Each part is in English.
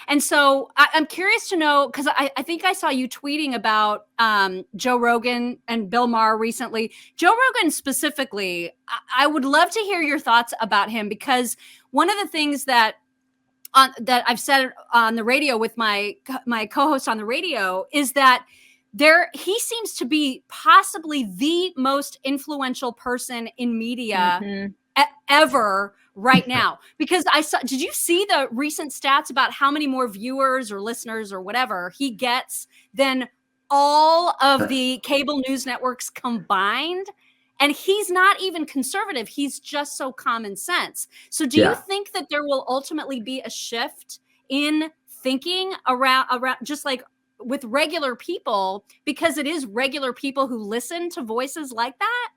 And so I'm curious to know, because I think I saw you tweeting about Joe Rogan and Bill Maher recently. Joe Rogan specifically, I would love to hear your thoughts about him, because one of the things that I've said on the radio with my co-host on the radio is that he seems to be possibly the most influential person in media ever right now. Because did you see the recent stats about how many more viewers or listeners or whatever he gets than all of the cable news networks combined? And he's not even conservative. He's just so common sense. So do you think that there will ultimately be a shift in thinking around just like with regular people, because it is regular people who listen to voices like that?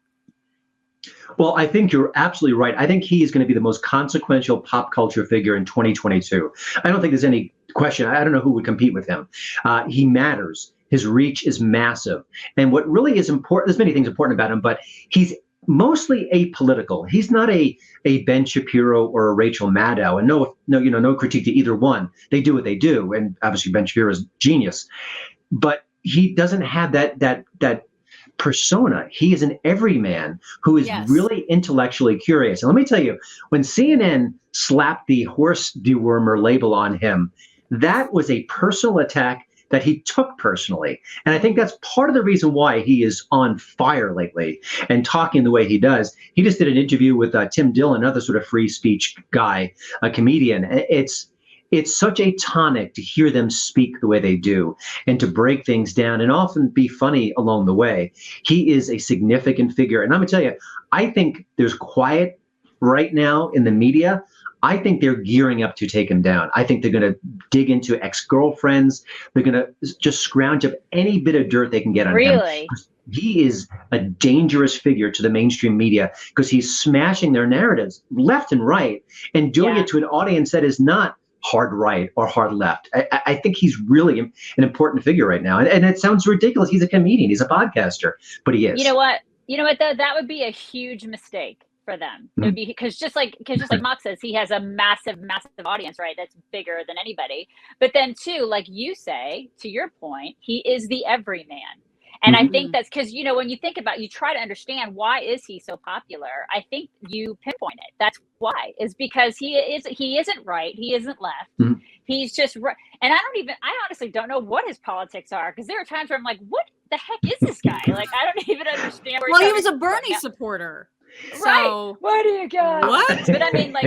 Well, I think you're absolutely right. I think he is going to be the most consequential pop culture figure in 2022. I don't think there's any question. I don't know who would compete with him. He matters. His reach is massive. And what really is important, there's many things important about him, but he's mostly apolitical. He's not a Ben Shapiro or a Rachel Maddow, and no critique to either one. They do what they do. And obviously Ben Shapiro is genius, but he doesn't have that persona. He is an everyman who is really intellectually curious. And let me tell you, when CNN slapped the horse dewormer label on him, that was a personal attack that he took personally. And I think that's part of the reason why he is on fire lately and talking the way he does. He just did an interview with Tim Dillon, another sort of free speech guy, a comedian. It's such a tonic to hear them speak the way they do and to break things down and often be funny along the way. He is a significant figure. And I'm going to tell you, I think there's quiet right now in the media. I think they're gearing up to take him down. I think they're going to dig into ex-girlfriends. They're going to just scrounge up any bit of dirt they can get on him. Really? He is a dangerous figure to the mainstream media because he's smashing their narratives left and right and doing it to an audience that is not hard right or hard left. I think he's really an important figure right now. And it sounds ridiculous. He's a comedian. He's a podcaster, but he is. You know what, though? That would be a huge mistake for them. It would be because just like Mock says, he has a massive audience, right? That's bigger than anybody. But then too, like you say, to your point, he is the everyman. And I think that's because, when you think about, you try to understand why is he so popular? I think you pinpoint it. That's why, is because he isn't right. He isn't left. He's just right. And I honestly don't know what his politics are, because there are times where I'm like, what the heck is this guy? Like, I don't even understand where he was a Bernie supporter. Right. So, what do you got? What? But I mean, like,